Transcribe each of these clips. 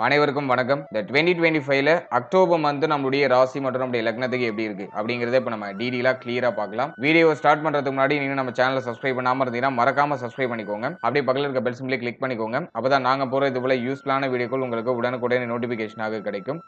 அனைவருக்கும் வணக்கம். இந்த 2025ல அக்டோபர் மந்த் நம்மளுடைய ராசி மற்றும் நம்முடைய லக்னத்துக்கு எப்படி இருக்கு அப்படிங்கறத இப்ப நம்ம டீடைலா கிளியரா பார்க்கலாம். வீடியோ ஸ்டார்ட் பண்றதுக்கு முன்னாடி நீங்க நம்ம சேனலை சப்ஸ்கிரைப் பண்ணாம இருந்தீங்கன்னா மறக்காம சப்ஸ்கிரைப் பண்ணிக்கோங்க. அப்படியே பக்கத்துல இருக்க பெல் சிம்பலை கிளிக் பண்ணிக்கோங்க. அப்பதான் நாங்க போற இது போல யூஸ்ஃபுல்லான வீடியோக்கள் உங்களுக்கு உடனுக்குடன் நோட்டிபிகேஷனாக கிடைக்கும்.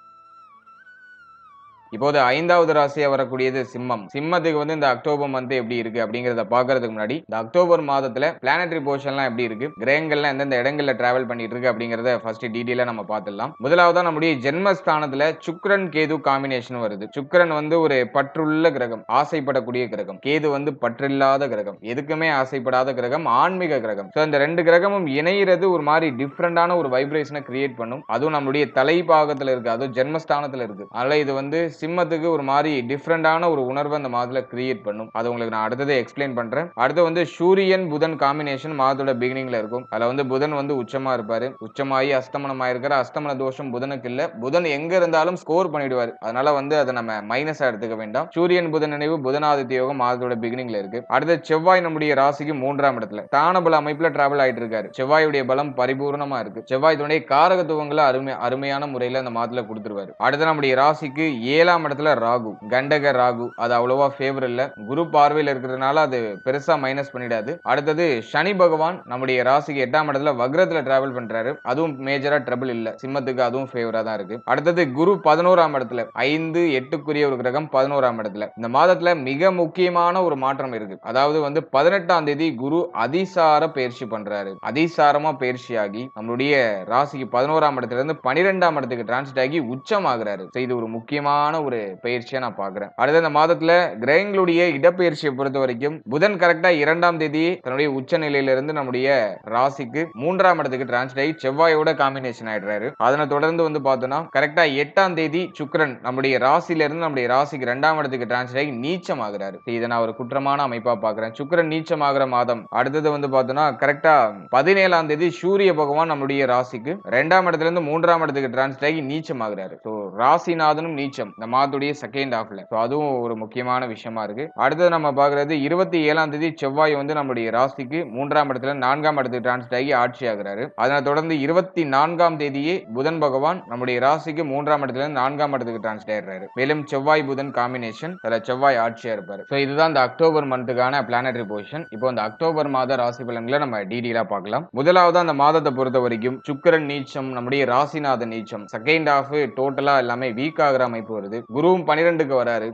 இப்போது 5வது ராசியா வரக்கூடியது சிம்மம். சிம்மத்துக்கு இந்த அக்டோபர் மந்த் எப்படி இருக்கு அப்படிங்கறத பாக்குறதுக்கு முன்னாடி இந்த அக்டோபர் மாதத்துல பிளானட்டரி பொசிஷன்லாம் எப்படி இருக்கு, கிரகங்கள்லாம் எந்தெந்த இடங்கள்ல டிராவல் பண்ணிட்டு இருக்கு அப்படிங்கறத ஃபர்ஸ்ட் டீடைலா நம்ம பார்த்துடலாம். முதலாவதா நம்முடைய ஜென்மஸ்தானத்துல சுக்கிரன் கேது காம்பினேஷன் வருது. சுக்கிரன் ஒரு பற்றுள்ள கிரகம், ஆசைப்படக்கூடிய கிரகம். கேது பற்றில்லாத கிரகம், எதுக்குமே ஆசைப்படாத கிரகம், ஆன்மீக கிரகம். சோ இந்த ரெண்டு கிரகமும் இணையிறது ஒரு மாதிரி டிஃபரெண்டான ஒரு வைப்ரேஷனை கிரியேட் பண்ணும். அதுவும் நம்மளுடைய தலைபாகத்துல இருக்கு, அதுவும் ஜென்மஸ்தானத்துல இருக்கு. அதனால இது சிம்மத்துக்கு ஒரு மாதிரி டிஃபரெண்டான ஒரு உணர்வை அந்த மாதத்துல கிரியேட் பண்ணும். அது உங்களுக்கு நான் அடுத்ததை எக்ஸ்பிளைன் பண்றேன். அடுத்து சூரியன் புதன் காம்பினேஷன் மாதத்தோட பிகினிங்ல இருக்கும். அதுல புதன் உச்சமா இருப்பாரு. உச்சமாயி அஸ்தமனம் ஆயிருக்கிற அஸ்தமன தோஷம் புதனுக்கு இல்ல. புதன் எங்க இருந்தாலும் ஸ்கோர் பண்ணிடுவாரு. அதனால அதை நம்ம மைனஸா எடுத்துக்க வேண்டாம். சூரியன் புதன் நினைவு புதனாதித்ய யோகம் மாதத்தோட பிகினிங்ல இருக்கு. அடுத்து செவ்வாய் நம்முடைய ராசிக்கு 3ஆம் இடத்துல தானபல அமைப்புல டிராவல் ஆயிட்டு இருக்காரு. செவ்வாயுடைய பலம் பரிபூர்ணமா இருக்கு. செவ்வாய் துணை காரகத்துவங்களை அருமையான முறையில அந்த மாதத்துல கொடுத்துருவாரு. அடுத்து நம்முடைய ராசிக்கு 7ஆம் இடத்துல ராகு, கண்டக ராகு. அது அவ்வளவா ஃபேவர் இல்ல. குரு பார்வையில் இருக்கிறதுனால அது பெருசா மைனஸ் பண்ணிடாது. அடுத்தது சனி பகவான் நம்முடைய ராசிக்கு 8ஆம் இடத்துல வக்ரத்துல டிராவல் பண்றாரு. அதுவும் மேஜரா ட்ரபிள் இல்ல. சிம்மத்துக்கு அதுவும் ஃபேவரா தான் இருக்கு. அடுத்தது குரு 11ஆம் இடத்துல 5 8க்குரிய ஒரு கிரகம் 11ஆம் இடத்துல. இந்த மாதத்துல மிக முக்கியமான ஒரு மாற்றம் இருக்கு. அதாவது 18ஆம் தேதி குரு அதிசார பயிற்சி பண்றாரு. அதிசாரமா பயிற்சியாகி நம்மளுடைய ராசிக்கு 11ஆம் இடத்துல இருந்து 12ஆம் இடத்துக்கு டிரான்சிட் ஆகி உச்சமாகிறாரு. இது ஒரு முக்கியமான ஒரு பயிற்சியா நான் பாக்குறேன். அடுத்த இந்த மாதத்துல கிரகங்களுடைய இடப்பெயர்ச்சியை பொறுத்த வரைக்கும் புதன் கரெக்டா 2ஆம் தேதி தன்னுடைய உச்ச நிலையிலிருந்து நம்முடைய ராசிக்கு 3ஆம் இடத்துக்கு டிரான்ஸ்ஃபர் ஆகி செவ்வாயோட காம்பினேஷன் ஆயிடுறாரு. அதனை தொடர்ந்து பார்த்தோம்னா கரெக்டா 8ஆம் தேதி சுக்கிரன் நம்முடைய ராசியில இருந்து நம்முடைய ராசிக்கு 2ஆம் இடத்துக்கு டிரான்ஸ்ஃபர் ஆகி நீச்சம் ஆகிறாரு. இதை நான் ஒரு குற்றமான அமைப்பா பாக்குறேன். சுக்கிரன் நீச்சம் ஆகிற மாதம். அடுத்தது பார்த்தோம்னா கரெக்டா 17ஆம் தேதி சூரிய பகவான் நம்முடைய ராசிக்கு 2ஆம் இடத்துல இருந்து 3ஆம் இடத்துக்கு டிரான்ஸ்ஃபர் ஆகி நீச்சம் ஆகிறாரு. ராசிநாதனும் நீச்சம் இந்த மாதத்துடைய செகண்ட் ஹாஃப்ல. அதுவும் ஒரு முக்கியமான விஷயமா இருக்கு. அடுத்தது நம்ம பாக்குறது 27ஆம் தேதி செவ்வாய் நம்முடைய ராசிக்கு 3ஆம் இடத்துல 4ஆம் இடத்துக்கு டிரான்ஸ்ஃபர் ஆகி ஆட்சி ஆகிறாரு. அதனை தொடர்ந்து 24ஆம் தேதியே புதன் பகவான் நம்முடைய ராசிக்கு 3ஆம் இடத்துல 4ஆம் இடத்துக்கு டிரான்ஸ்ஃபர் ஆகிறாரு. மேலும் செவ்வாய் புதன் காம்பினேஷன், அதுல செவ்வாய் ஆட்சியா இருப்பாரு. இதுதான் இந்த அக்டோபர் மந்த்துக்கான பிளானட்டரி பொசிஷன். இப்போ இந்த அக்டோபர் மாத ராசி பலன்களை நம்ம டீடைலா பார்க்கலாம். முதலாவது அந்த மாதத்தை பொறுத்த வரைக்கும் சுக்கிரன் நீச்சம், நம்முடைய ராசிநாதன் நீச்சம். செகண்ட் ஹாஃப் டோட்டலா எல்லாமே வீக் ஆகிற அமைப்பு வருது. குருவும் 12க்கு வராரு.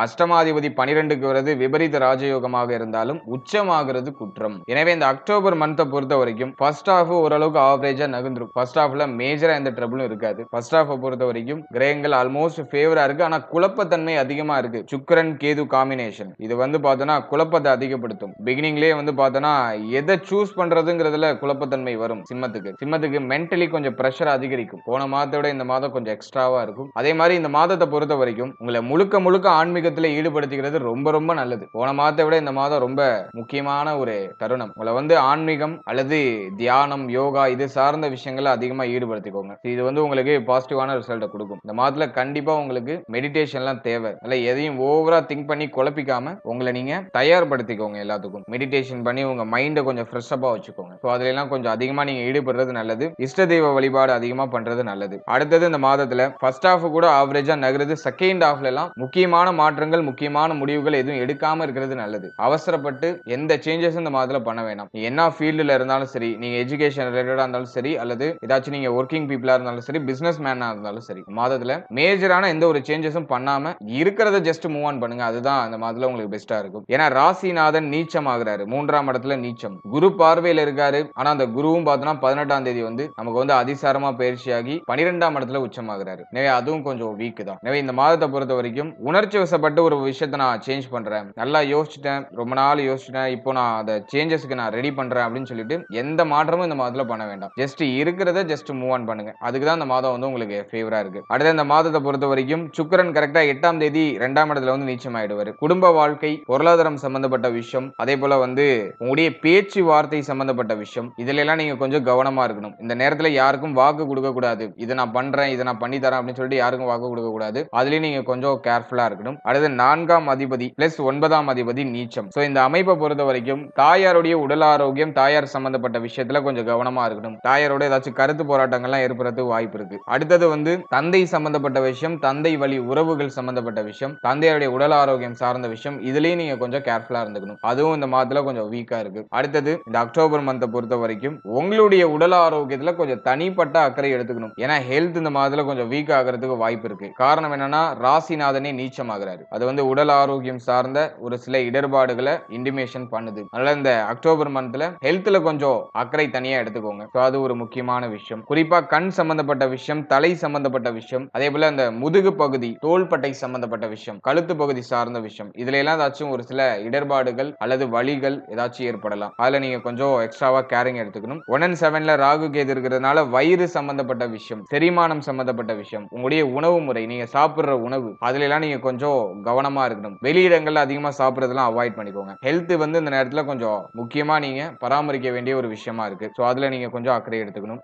அஷ்டமாதிபதி 12க்கு வருது. விபரீத ராஜயோகமாக இருந்தாலும் உச்சமாகிறது குற்றம். எனவே இந்த அக்டோபர் மந்த்தை பொறுத்த வரைக்கும் ஃபர்ஸ்ட் ஹாஃப் ஓரளவுக்கு ஆவரேஜா நகர்ந்துரும். ஃபர்ஸ்ட் ஹாஃப்ல மேஜரா எந்த ட்ரபிளும் இருக்காது. ஃபர்ஸ்ட் ஹாஃப் பொறுத்த வரைக்கும் கிரகங்கள் ஆல்மோஸ்ட் ஃபேவரா இருக்கு. ஆனா குழப்பத்தன்மை அதிகமா இருக்கு. சுக்கிரன் கேது காம்பினேஷன் இது பார்த்தோன்னா குழப்பத்தை அதிகப்படுத்தும். பிகினிங்லேயே பார்த்தோன்னா எதை சூஸ் பண்றதுங்கிறதுல குழப்பத்தன்மை வரும். சிம்மத்துக்கு மென்டலி கொஞ்சம் பிரஷர் அதிகரிக்கும். போன மாதத்தோட இந்த மாதம் கொஞ்சம் எக்ஸ்ட்ராவா இருக்கும். அதே மாதிரி இந்த மாதத்தை பொறுத்த வரைக்கும் உங்களை முழுக்க ஆன்மீக ஈடுபடுத்திக்கிறது ரொம்ப ரொம்ப நல்லது. போன மாதத்தை விட இந்த மாதம் ரொம்ப முக்கியமான ஒரு தருணம். உங்களை ஆன்மீகம் அல்லது தியானம், யோகா இது சார்ந்த விஷயங்களை அதிகமா ஈடுபடுத்திக்கோங்க. இது உங்களுக்கு பாசிட்டிவான ரிசல்ட் கொடுக்கும். இந்த மாதத்துல கண்டிப்பா உங்களுக்கு மெடிடேஷன்லாம் தேவை. அல்ல எதையும் ஓவரா திங்க் பண்ணி குழப்பிக்காம உங்களை நீங்க தயார்படுத்திக்கோங்க. எல்லாத்துக்கும் மெடிடேஷன் பண்ணி உங்க மைண்டை கொஞ்சம் ஃப்ரெஷ்ஷப்பா வச்சுக்கோங்க. அதுல எல்லாம் கொஞ்சம் அதிகமா நீங்க ஈடுபடுறது நல்லது. இஷ்ட தெய்வ வழிபாடு அதிகமா பண்றது நல்லது. அடுத்தது இந்த மாதத்துல ஃபர்ஸ்ட் ஹாஃப் கூட ஆவரேஜா நகருது. செகண்ட் ஹாஃப்ல எல்லாம் முக்கியமான மாற்றங்கள், முக்கியமான முடிவுகள் எதுவும் எடுக்காம இருக்கிறது நல்லது. அவசரப்பட்டு எந்த சேஞ்சஸ் இந்த மாதத்துல பண்ண வேண்டாம். என்ன ஃபீல்டுல இருந்தாலும் சரி, நீங்க எஜுகேஷன் ரிலேட்டடா இருந்தாலும் சரி, அல்லது ஏதாச்சும் நீங்க ஒர்க்கிங் பீப்புளா இருந்தாலும் சரி, பிசினஸ் மேனா இருந்தாலும் சரி, மாதத்துல மேஜரான எந்த ஒரு சேஞ்சஸும் பண்ணாம இருக்கிறத ஜஸ்ட் மூவ் ஆன் பண்ணுங்க. அதுதான் அந்த மாதத்துல உங்களுக்கு பெஸ்டா இருக்கும். ஏன்னா ராசிநாதன் நீச்சம் ஆகுறாரு. 3ஆம் இடத்துல நீச்சம். குரு பார்வையில இருக்காரு. ஆனா அந்த குருவும் பார்த்தோம்னா 18ஆம் தேதி நமக்கு அதிசாரமா பயிற்சியாகி 12ஆம் இடத்துல உச்சமாகிறாரு. எனவே அதுவும் கொஞ்சம் வீக் தான். எனவே இந்த மாதத்தை பொறுத்த வரைக்கும் உணர்ச்சி வசப்பட்டு ஒரு விஷயத்தை நான் சேஞ்ச் பண்றேன், நல்லா யோசிச்சுட்டேன், ரொம்ப நாள் யோசிச்சுட்டேன், இப்போ நான் அந்த சேஞ்சஸ்க்கு நான் ரெடி பண்றேன் அப்படின்னு சொல்லிட்டு எந்த மாற்றமும் இந்த மாதத்துல பண்ண வேண்டாம். ஜஸ்ட் இருக்கிறத ஜஸ்ட் மூவ் ஆன் பண்ணுங்க. அதுக்கு தான் இந்த மாதம் உங்களுக்கு ஃபேவரா இருக்கு. அடுத்த இந்த மாதத்தை பொறுத்த வரைக்கும் சுக்கிரன் கரெக்டா 8ஆம் தேதி 2ஆம் இடத்துல நீச்சம் ஆயிடுவாரு. குடும்ப வாழ்க்கை, பொருளாதாரம் சம்பந்தப்பட்ட விஷயம், அதே போல உங்களுடைய பேச்சு வார்த்தை சம்பந்தப்பட்ட விஷயம், இதுல எல்லாம் நீங்க கொஞ்சம் கவனமா இருக்கணும். இந்த நேரத்துல யாருக்கும் வாக்கு கொடுக்க கூடாது. இதை நான் பண்றேன், இதை நான் பண்ணி தரேன் அப்படின்னு சொல்லிட்டு யாருக்கும் வாக்கு கொடுக்க கூடாது. அதுலயும் நீங்க கொஞ்சம் கேர்ஃபுல்லா இருக்கணும். அடுத்து 4ஆம் அதிபதி பிளஸ் 9ஆம் அதிபதி நீச்சம். சோ இந்த அமைப்பை பொறுத்த வரைக்கும் தாயாருடைய உடல் ஆரோக்கியம், தாயார் சம்பந்தப்பட்ட விஷயத்துல கொஞ்சம் கவனமா இருக்கணும். தாயாரோட ஏதாச்சும் கருத்து போராட்டங்கள்லாம் ஏற்படுறதுக்கு வாய்ப்பு இருக்கு. அடுத்தது வந்து தந்தை சம்பந்தப்பட்ட விஷயம், தந்தை வழி உறவுகள் சம்பந்தப்பட்ட விஷயம், தந்தையுடைய உடல் ஆரோக்கியம் சார்ந்த விஷயம், இதுலயும் நீங்க கொஞ்சம் கேர்ஃபுல்லா இருந்துக்கணும். அதுவும் இந்த மாதத்துல கொஞ்சம் வீக்கா இருக்கு. அடுத்தது இந்த அக்டோபர் மந்த்தை பொறுத்த வரைக்கும் உங்களுடைய உடல் ஆரோக்கியத்துல கொஞ்சம் தனிப்பட்ட அக்கறை எடுத்துக்கணும். ஏன்னா ஹெல்த் இந்த மாதத்துல கொஞ்சம் வீக் ஆகிறதுக்கு வாய்ப்பு இருக்கு. காரணம் என்னன்னா ராசிநாதனே நீச்சமாகிறாரு. அது வந்து உடல் ஆரோக்கியம் சார்ந்த ஒரு சில இடர்பாடுகளை இன்டிமேஷன் பண்ணுது. அதனால இந்த அக்டோபர் மந்த்ல ஹெல்த்ல கொஞ்சம் அக்கறை தனியா எடுத்துக்கோங்க. அது ஒரு முக்கியமான விஷயம். குறிப்பா கண் சம்பந்தப்பட்ட விஷயம், தலை சம்பந்தப்பட்ட விஷயம், அதே போல அந்த முதுகு பகுதி, தோள்பட்டை சம்பந்தப்பட்ட விஷயம், கழுத்து பகுதி சார்ந்த விஷயம், இதுல எல்லாம் ஏதாச்சும் ஒரு சில இடர்பாடுகள் அல்லது வலிகள் ஏதாச்சும் ஏற்படலாம். அதுல நீங்க கொஞ்சம் எக்ஸ்ட்ராவா கேரிங் எடுத்துக்கணும். 1 and 7ல ராகு கேது இருக்கிறதுனால வயிறு சம்பந்தப்பட்ட விஷயம், செரிமானம் சம்பந்தப்பட்ட விஷயம், உங்களுடைய உணவு முறை, நீங்க சாப்பிடுற உணவு, அதுல எல்லாம் நீங்க கொஞ்சம் கவனமா இருக்கணும். வெளியிடங்கள்ல அதிகமா சாப்பிடுறதெல்லாம் அவாய்ட் பண்ணிக்கோங்க. ஹெல்த் வந்து இந்த நேரத்துல கொஞ்சம் முக்கியமா நீங்க பராமரிக்க வேண்டிய ஒரு விஷயமா இருக்கு. சோ அதுல நீங்க கொஞ்சம் அக்கறை எடுத்துக்கணும்.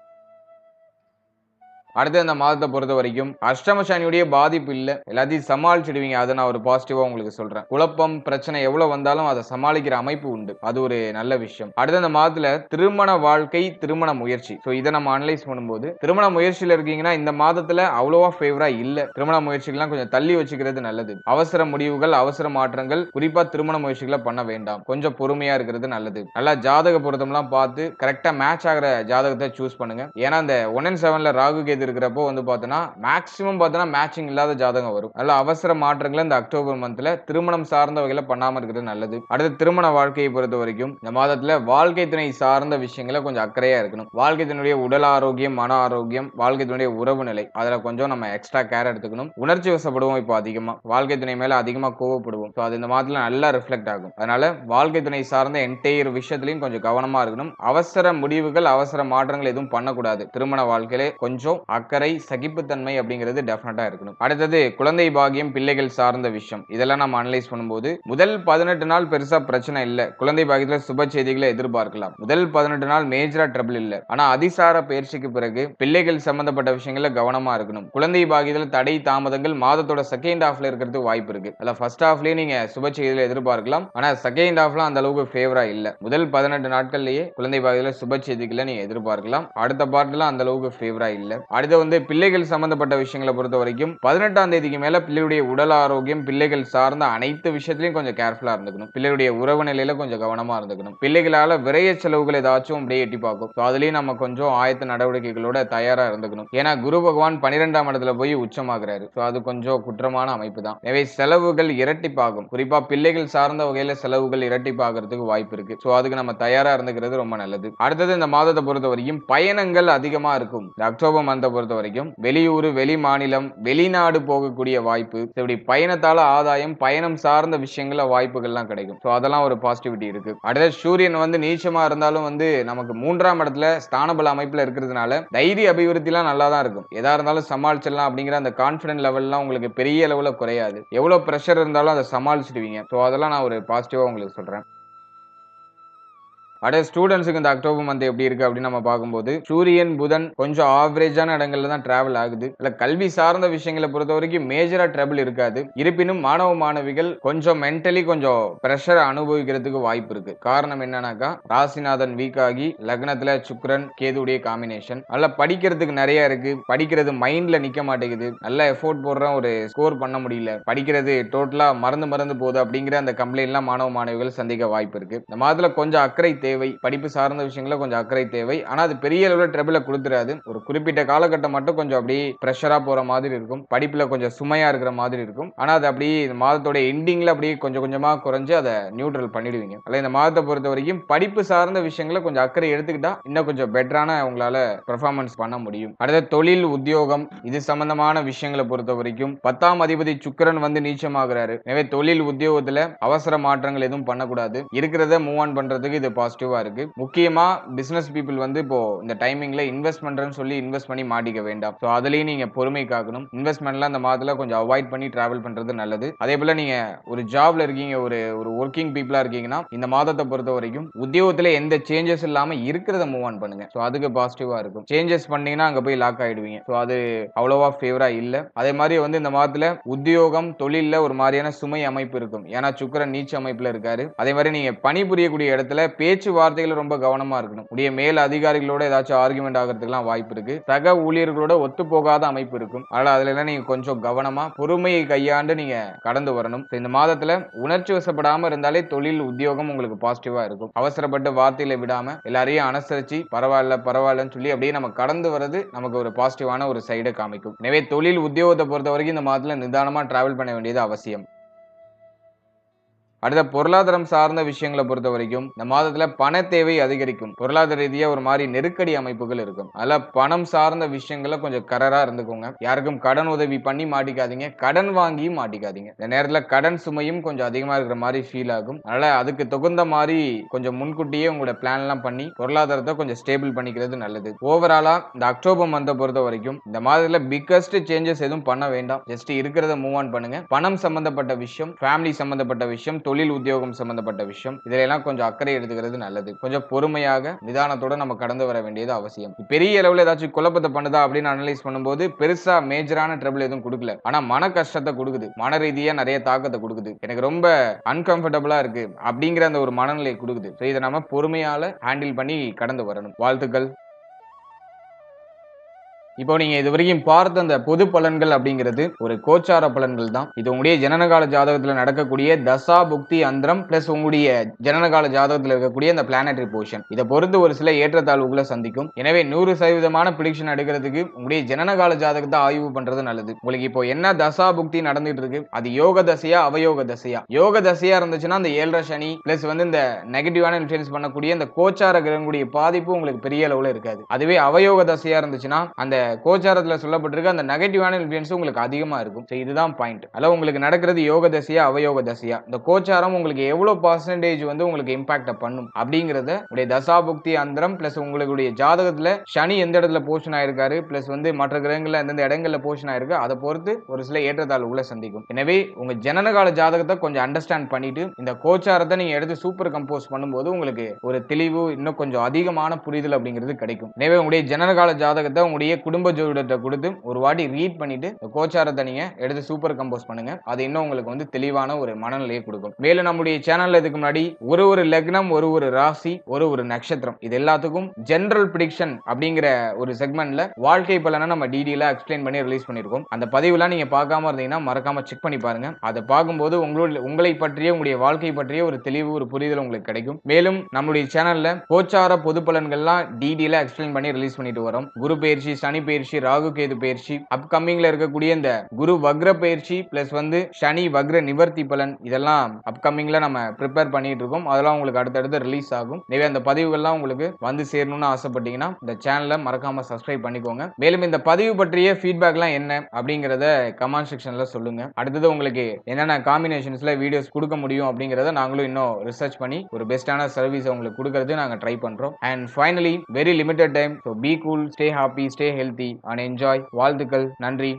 அடுத்து இந்த மாதத்தை பொறுத்த வரைக்கும் அஷ்டம சனியுடைய பாதிப்பு இல்ல, எல்லாத்தையும் சமாளிச்சிடுவீங்க. அதை நான் ஒரு பாசிட்டிவா உங்களுக்கு சொல்றேன். குழப்பம் பிரச்சனை எவ்வளவு வந்தாலும் அதை சமாளிக்கிற அமைப்பு உண்டு. அது ஒரு நல்ல விஷயம். அடுத்த இந்த மாதத்துல திருமண வாழ்க்கை, திருமண முயற்சி, சோ இதை நம்ம அனலைஸ் பண்ணும்போது திருமண முயற்சியில இருக்கீங்கன்னா இந்த மாதத்துல அவ்வளவா ஃபேவரா இல்ல. திருமண முயற்சிகள்லாம் கொஞ்சம் தள்ளி வச்சுக்கிறது நல்லது. அவசர முடிவுகள், அவசர மாற்றங்கள், குறிப்பா திருமண முயற்சிகளை பண்ண வேண்டாம். கொஞ்சம் பொறுமையா இருக்கிறது நல்லது. நல்லா ஜாதக பொருத்தம்லாம் பார்த்து கரெக்டா மேட்ச் ஆகிற ஜாதகத்தை சூஸ் பண்ணுங்க. ஏன்னா இந்த 1 and 7ல ராகு கேது இருக்கிறப்போ வந்து பார்த்தோன்னா மேக்ஸிமம் பார்த்தோன்னா மேட்சிங் இல்லாத ஜாதகம் வரும். நல்ல அவசர மாற்றங்களை இந்த அக்டோபர் மந்த்ல திருமணம் சார்ந்த வகையில பண்ணாம இருக்கிறது நல்லது. அடுத்து திருமண வாழ்க்கையை பொறுத்த வரைக்கும் இந்த மாதத்துல வாழ்க்கை துணை சார்ந்த விஷயங்களை கொஞ்சம் அக்கறையா இருக்கணும். வாழ்க்கை துணையுடைய உடல் ஆரோக்கியம், மன ஆரோக்கியம், வாழ்க்கை துணையுடைய உறவு நிலை, அதுல கொஞ்சம் நம்ம எக்ஸ்ட்ரா கேர் எடுத்துக்கணும். உணர்ச்சி வசப்படுவோம். இப்போ அதிகமா வாழ்க்கை துணை மேல அதிகமா கோவப்படுவோம். ஸோ அது இந்த மாதத்துல நல்லா ரிஃப்ளெக்ட் ஆகும். அதனால வாழ்க்கை துணை சார்ந்த என்டையர் விஷயத்திலையும் கொஞ்சம் கவனமா இருக்கணும். அவசர முடிவுகள், அவசர மாற்றங்கள் எதுவும் பண்ணக்கூடாது. திருமண வாழ்க்கையில கொஞ்சம் அக்கறை, சகிப்புத்தன்மை அப்படிங்கிறது டெஃபினட்டா இருக்கணும். அடுத்தது குழந்தை பாக்கியம், பிள்ளைகள் சார்ந்த விஷயம், இதெல்லாம் நம்ம அனலைஸ் பண்ணும்போது முதல் 18 நாள் பெருசா பிரச்சனை இல்ல. குழந்தை பாக்கியத்துல சுப செய்திகளை எதிர்பார்க்கலாம். முதல் 18 நாள் மேஜரா ட்ரபிள் இல்ல. ஆனா அதிசார பயிற்சிக்கு பிறகு பிள்ளைகள் சம்பந்தப்பட்ட விஷயங்கள்ல கவனமா இருக்கணும். குழந்தை பாக்கியத்துல தடை தாமதங்கள் மாதத்தோட செகண்ட் ஹாஃப்ல இருக்கிறது வாய்ப்பு இருக்கு. அல்ல ஃபர்ஸ்ட் ஹாஃப்லயே நீங்க சுப செய்திகளை எதிர்பார்க்கலாம். ஆனா செகண்ட் ஹாஃப்ல அந்த அளவுக்கு ஃபேவரா இல்ல. முதல் 18 நாட்கள்லயே குழந்தை பாக்கியத்துல சுப செய்திகளை நீங்க எதிர்பார்க்கலாம். அடுத்த பார்ட்ல அந்த அளவுக்கு ஃபேவரா இல்ல. அடுத்து வந்து பிள்ளைகள் சம்பந்தப்பட்ட விஷயங்களை பொறுத்த வரைக்கும் 18ஆம் தேதிக்கு மேல பிள்ளையுடைய உடல் ஆரோக்கியம், பிள்ளைகள் சார்ந்த அனைத்து விஷயத்திலையும் கொஞ்சம் கேர்ஃபுல்லா இருந்துக்கணும். பிள்ளையுடைய உறவு நிலையில கொஞ்சம் கவனமா இருந்துக்கணும். பிள்ளைகளால விரைய செலவுகள் ஏதாச்சும் அப்படியே எட்டி பார்க்கும். அதுலயும் நம்ம கொஞ்சம் ஆயத்த நடவடிக்கைகளோட தயாரா இருந்துக்கணும். ஏன்னா குரு பகவான் 12ஆம் இடத்துல போய் உச்சமாகிறாரு. அது கொஞ்சம் குற்றமான அமைப்பு தான். எனவே செலவுகள் இரட்டிப்பாகும். குறிப்பா பிள்ளைகள் சார்ந்த வகையில செலவுகள் இரட்டிப்பாகிறதுக்கு வாய்ப்பு இருக்கு. அதுக்கு நம்ம தயாரா இருந்துக்கிறது ரொம்ப நல்லது. அடுத்தது இந்த மாதத்தை பொறுத்த வரைக்கும் பயணங்கள் அதிகமா இருக்கும். இந்த அக்டோபர் மந்தை பொறுத்த வரைக்கும் வெளியூர், வெளி மாநிலம், வெளிநாடு போகக்கூடிய வாய்ப்பு, இப்படி பயணத்தால ஆதாயம், பயணம் சார்ந்த விஷயங்கள வாய்ப்புகள்லாம் கிடைக்கும். அதெல்லாம் ஒரு பாசிட்டிவிட்டி இருக்கு. அடுத்து சூரியன் வந்து நீச்சமா இருந்தாலும் வந்து நமக்கு 3ஆம் இடத்துல ஸ்தானபல அமைப்புல இருக்கிறதுனால தைரிய அபிவிருத்திலாம் நல்லா தான் இருக்கும். எதா இருந்தாலும் சமாளிச்சிடலாம் அப்படிங்கிற அந்த கான்பிடன்ட் லெவல்லாம் உங்களுக்கு பெரிய அளவுல குறையாது. எவ்வளவு பிரஷர் இருந்தாலும் அதை சமாளிச்சிடுவீங்க. அதெல்லாம் நான் ஒரு பாசிட்டிவா உங்களுக்கு சொல்றேன். அடுத்த ஸ்டூடெண்ட்ஸுக்கு இந்த அக்டோபர் மந்த் எப்படி இருக்கு அப்படின்னு நம்ம பார்க்கும்போது சூரியன், புதன் கொஞ்சம் ஆவரேஜான இடங்கள்ல தான் டிராவல் ஆகுது. இல்ல கல்வி சார்ந்த விஷயங்களை பொறுத்த வரைக்கும் மேஜரா ட்ரபிள் இருக்காது. இருப்பினும் மாணவ மாணவிகள் கொஞ்சம் மென்டலி கொஞ்சம் பிரஷரை அனுபவிக்கிறதுக்கு வாய்ப்பு இருக்கு. காரணம் என்னன்னாக்கா ராசிநாதன் வீக் ஆகி லக்னத்துல சுக்கிரன், கேதுடைய காம்பினேஷன். நல்லா படிக்கிறதுக்கு நிறைய இருக்கு. படிக்கிறது மைண்ட்ல நிக்க மாட்டேங்குது. நல்ல எஃபோர்ட் போடுறோம், ஒரு ஸ்கோர் பண்ண முடியல. படிக்கிறது டோட்டலா மறந்து போகுது அப்படிங்கிற அந்த கம்ப்ளைண்ட் எல்லாம் மாணவ மாணவிகள் சந்திக்க வாய்ப்பு இருக்கு. இந்த மாதத்துல கொஞ்சம் அக்கறை தேவை. படிப்பு சார்ந்த விஷயங்கள கொஞ்சம் அக்கறை தேவை. ஆனா அது பெரிய அளவுல ட்ரபிள கொடுத்துறாது. ஒரு குறிப்பிட்ட காலகட்டம் மட்டும் கொஞ்சம் அப்படியே பிரஷரா போற மாதிரி இருக்கும். படிப்புல கொஞ்சம் சுமையா இருக்கிற மாதிரி இருக்கும். ஆனா அது அப்படியே இந்த மாதத்தோட எண்டிங்ல அப்படியே கொஞ்சம் கொஞ்சமா குறைஞ்சு அதை நியூட்ரல் பண்ணிடுவீங்க. அல்ல இந்த மாதத்தை பொறுத்த வரைக்கும் படிப்பு சார்ந்த விஷயங்களை கொஞ்சம் அக்கறை எடுத்துக்கிட்டா இன்னும் கொஞ்சம் பெட்டரான உங்களால பெர்ஃபார்மன்ஸ் பண்ண முடியும். அடுத்த தொழில், உத்தியோகம், இது சம்பந்தமான விஷயங்களை பொறுத்த வரைக்கும் 10ஆம் அதிபதி சுக்கிரன் வந்து நீச்சமாகிறாரு. எனவே தொழில், உத்தியோகத்துல அவசர மாற்றங்கள் எதுவும் பண்ணக்கூடாது. இருக்கிறத மூவ் ஆன் பண்றதுக்கு இது பாசிட்டிவ். பாசிட்டிவா இருக்கு. முக்கியமா பிசினஸ் பீப்பிள் வந்து இப்போ இந்த டைமிங்ல இன்வெஸ்ட் பண்றேன்னு சொல்லி இன்வெஸ்ட் பண்ணி மாட்டிக்க வேண்டாம். சோ அதுலயும் நீங்க பொறுமை காக்கணும். இன்வெஸ்ட்மெண்ட்லாம் இந்த மாதத்துல கொஞ்சம் அவாய்ட் பண்ணி டிராவல் பண்றது நல்லது. அதே போல நீங்க ஒரு ஜாப்ல இருக்கீங்க, ஒரு ஒரு ஒர்க்கிங் பீப்பிளா இருக்கீங்கன்னா இந்த மாதத்தை பொறுத்த வரைக்கும் உத்தியோகத்துல எந்த சேஞ்சஸ் இல்லாம இருக்கிறத மூவ் ஆன் பண்ணுங்க. சோ அதுக்கு பாசிட்டிவா இருக்கும். சேஞ்சஸ் பண்ணீங்கன்னா அங்க போய் லாக் ஆயிடுவீங்க. சோ அது அவ்வளவா ஃபேவரா இல்ல. அதே மாதிரி வந்து இந்த மாதத்துல உத்தியோகம் தொழில்ல ஒரு மாதிரியான சுமை அமைப்பு இருக்கும். ஏன்னா சுக்கிரன் நீச்ச அமைப்புல இருக்காரு. அதே மாதிரி நீங்க பணிபுரியக்கூடிய இடத்துல பேச்சுவார்த்தைகள் ரொம்ப கவனமா இருக்கணும். உடைய மேல் அதிகாரிகளோட ஏதாச்சும் ஆர்குமெண்ட் ஆகிறதுக்குலாம் வாய்ப்பு இருக்கு. சக ஊழியர்களோட ஒத்து போகாத அமைப்பு இருக்கும். அதனால அதுல எல்லாம் நீங்க கொஞ்சம் கவனமா பொறுமையை கையாண்டு நீங்க கடந்து வரணும். இந்த மாதத்துல உணர்ச்சி வசப்படாம இருந்தாலே தொழில் உத்தியோகம் உங்களுக்கு பாசிட்டிவா இருக்கும். அவசரப்பட்டு வார்த்தையில விடாம எல்லாரையும் அனுசரிச்சு பரவாயில்ல பரவாயில்லன்னு சொல்லி அப்படியே நம்ம கடந்து வர்றது நமக்கு ஒரு பாசிட்டிவான ஒரு சைடை காமிக்கும். எனவே தொழில் உத்தியோகத்தை பொறுத்த வரைக்கும் இந்த மாதத்துல நிதானமா டிராவல் பண்ண வேண்டியது அவசியம். அடுத்த பொருளாதாரம் சார்ந்த விஷயங்களை பொறுத்த வரைக்கும் இந்த மாதத்துல பண தேவை அதிகரிக்கும். பொருளாதார ரீதியா ஒரு மாதிரி நெருக்கடி அமைப்புகள் இருக்கும். அதனால பணம் சார்ந்த விஷயங்கள கொஞ்சம் கரரா இருந்துக்கோங்க. யாருக்கும் கடன் உதவி பண்ணி மாட்டிக்காதீங்க, கடன் வாங்கியும் மாட்டிக்காதீங்க. இந்த நேரத்துல கடன் சுமையும் கொஞ்சம் அதிகமா இருக்கிற மாதிரி ஃபீல் ஆகும். அதனால அதுக்கு தகுந்த மாதிரி கொஞ்சம் முன்கூட்டியே உங்களோட பிளான் எல்லாம் பண்ணி பொருளாதாரத்தை கொஞ்சம் ஸ்டேபிள் பண்ணிக்கிறது நல்லது. ஓவராலா இந்த அக்டோபர் மந்தை பொறுத்த வரைக்கும் இந்த மாதத்துல பிக்கஸ்ட் சேஞ்சஸ் எதுவும் பண்ண வேண்டாம். ஜஸ்ட் இருக்கிறத மூவ் ஆன் பண்ணுங்க. பணம் சம்பந்தப்பட்ட விஷயம், ஃபேமிலி சம்பந்தப்பட்ட விஷயம், தொழில் உத்தியோகம் சம்பந்தப்பட்ட விஷயம், இதெல்லாம் கொஞ்சம் அக்கறை எடுத்துக்கிறது நல்லது. கொஞ்சம் பொறுமையாக நிதானத்தோட நம்ம கடந்து வர வேண்டியது அவசியம். பெரிய அளவுல ஏதாச்சும் குழப்பத்தை பண்ணுதா அப்படின்னு அனலைஸ் பண்ணும்போது பெருசா மேஜரான ட்ரபிள் எதுவும் கொடுக்கல. ஆனா மன கஷ்டத்தை கொடுக்குது, மன ரீதியா நிறைய தாக்கத்தை கொடுக்குது. எனக்கு ரொம்ப அன்கம்ஃபர்டபுளா இருக்கு அப்படிங்கிற அந்த ஒரு மனநிலை கொடுக்குது. இதை நம்ம பொறுமையால ஹேண்டில் பண்ணி கடந்து வரணும். வாழ்த்துக்கள். இப்போ நீங்க இது வரைக்கும் பார்த்த அந்த பொது பலன்கள் அப்படிங்கிறது ஒரு கோச்சார பலன்கள் தான். இது உங்களுடைய ஜனனகால ஜாதகத்துல நடக்கக்கூடிய தசா புக்தி அந்தரம் பிளஸ் உங்களுடைய ஜனனகால ஜாதகத்துல இருக்கக்கூடிய அந்த பிளானட்டரி போர்ஷன், இதை பொறுத்து ஒரு சில ஏற்றத்தாழ்வுகளை சந்திக்கும். எனவே 100% பிரிடிக்ஷன் எடுக்கிறதுக்கு உங்களுடைய ஜனனகால ஜாதகத்தை ஆய்வு பண்றது நல்லது. உங்களுக்கு இப்போ என்ன தசா புக்தி நடந்துட்டு இருக்கு, அது யோக தசையா அவயோக தசையா? யோக தசையா இருந்துச்சுன்னா அந்த 7.5 சனி பிளஸ் வந்து இந்த நெகட்டிவான இன்ஃபுளுன்ஸ் பண்ணக்கூடிய இந்த கோச்சார கிரகங்களுடைய பாதிப்பு உங்களுக்கு பெரிய அளவுல இருக்காது. அதுவே அவயோக தசையா இருந்துச்சுன்னா அந்த கோச்சாரத்துல சொல்லப்பட்டிருக்க அந்த நெகட்டிவான இன்ஃப்ளூயன்ஸ் உங்களுக்கு அதிகமா இருக்கும். இதுதான் பாயிண்ட். அதனால உங்களுக்கு நடக்கிறது யோக தசையா அவயோக தசையா, இந்த கோச்சாரம் உங்களுக்கு எவ்வளவு பர்சன்டேஜ் வந்து உங்களுக்கு இம்பாக்ட் பண்ணும் அப்படிங்கறத உடைய தசாபுக்தி அந்தரம் பிளஸ் உங்களுடைய ஜாதகத்துல சனி எந்த இடத்துல போஷன் ஆயிருக்காரு பிளஸ் வந்து மற்ற கிரகங்கள்ல எந்தெந்த இடங்கள்ல போஷன் ஆயிருக்கு அதை பொறுத்து ஒரு சில ஏற்றத்தாழ்வுகளை சந்திக்கும். எனவே உங்க ஜனனகால ஜாதகத்தை கொஞ்சம் அண்டர்ஸ்டாண்ட் பண்ணிட்டு இந்த கோச்சாரத்தை நீங்க எடுத்து சூப்பர் கம்போஸ் பண்ணும்போது உங்களுக்கு ஒரு தெளிவு, இன்னும் கொஞ்சம் அதிகமான புரிதல் அப்படிங்கிறது கிடைக்கும். எனவே உங்களுடைய ஜனனகால ஜாதகத்தை உங்களுடைய குடும்ப ஜோதிடத்தை கொடுத்து ஒரு வாட்டி ரீட் பண்ணிட்டு கோச்சாரத்தை நீங்க எடுத்து சூப்பர் கம்போஸ் பண்ணுங்க. அது இன்னும் உங்களுக்கு வந்து தெளிவான ஒரு மனநிலையை கொடுக்கும். மேலும் நம்முடைய சேனல்ல இதுக்கு முன்னாடி ஒரு லக்னம், ஒரு ராசி, ஒரு நட்சத்திரம், இது எல்லாத்துக்கும் ஜெனரல் பிரிடிக்ஷன் அப்படிங்கிற ஒரு செக்மெண்ட்ல வாழ்க்கை பலனை நம்ம டீடைலா எக்ஸ்பிளைன் பண்ணி ரிலீஸ் பண்ணிருக்கோம். அந்த பதிவுலாம் நீங்க பார்க்காம இருந்தீங்கன்னா மறக்காம செக் பண்ணி பாருங்க. அதை பார்க்கும்போது உங்களை பற்றிய உங்களுடைய வாழ்க்கை பற்றிய ஒரு தெளிவு, ஒரு புரிதல் உங்களுக்கு கிடைக்கும். மேலும் நம்முடைய சேனல்ல கோச்சார பொது பலன்கள்லாம் டீடைலா எக்ஸ்பிளைன் பண்ணி ரிலீஸ் பண்ணிட்டு வரோம். குரு பயிற்சி, சனி பயிற்சி, ராகு கேது பயிற்சி, அப்கமிங்ல இருக்கக்கூடிய இந்த குரு வக்ர பயிற்சி பிளஸ் வந்து சனி வக்ர நிவர்த்தி பலன், இதெல்லாம் அப்கமிங்ல நம்ம ப்ரிப்பேர் பண்ணிட்டு இருக்கோம். அதெல்லாம் உங்களுக்கு அடுத்தடுத்து ரிலீஸ் ஆகும். எனவே அந்த பதிவுகள்லாம் உங்களுக்கு வந்து சேரணும்னு ஆசைப்பட்டீங்கன்னா இந்த சேனலை மறக்காம சப்ஸ்கிரைப் பண்ணிக்கோங்க. மேலும் இந்த பதிவு பற்றிய ஃபீட்பேக்லாம் என்ன அப்படிங்கறத கமெண்ட் செக்ஷன்ல சொல்லுங்க. அடுத்தது உங்களுக்கு என்னென்ன காம்பினேஷன்ஸ்ல வீடியோஸ் கொடுக்க முடியும் அப்படிங்கறத நாங்களும் இன்னும் ரிசர்ச் பண்ணி ஒரு பெஸ்டான சர்வீஸ் உங்களுக்கு கொடுக்கறது நாங்க ட்ரை பண்றோம். And finally very limited time, so be cool, stay happy, stay healthy and enjoy. வாழ்த்துக்கள். நன்றி.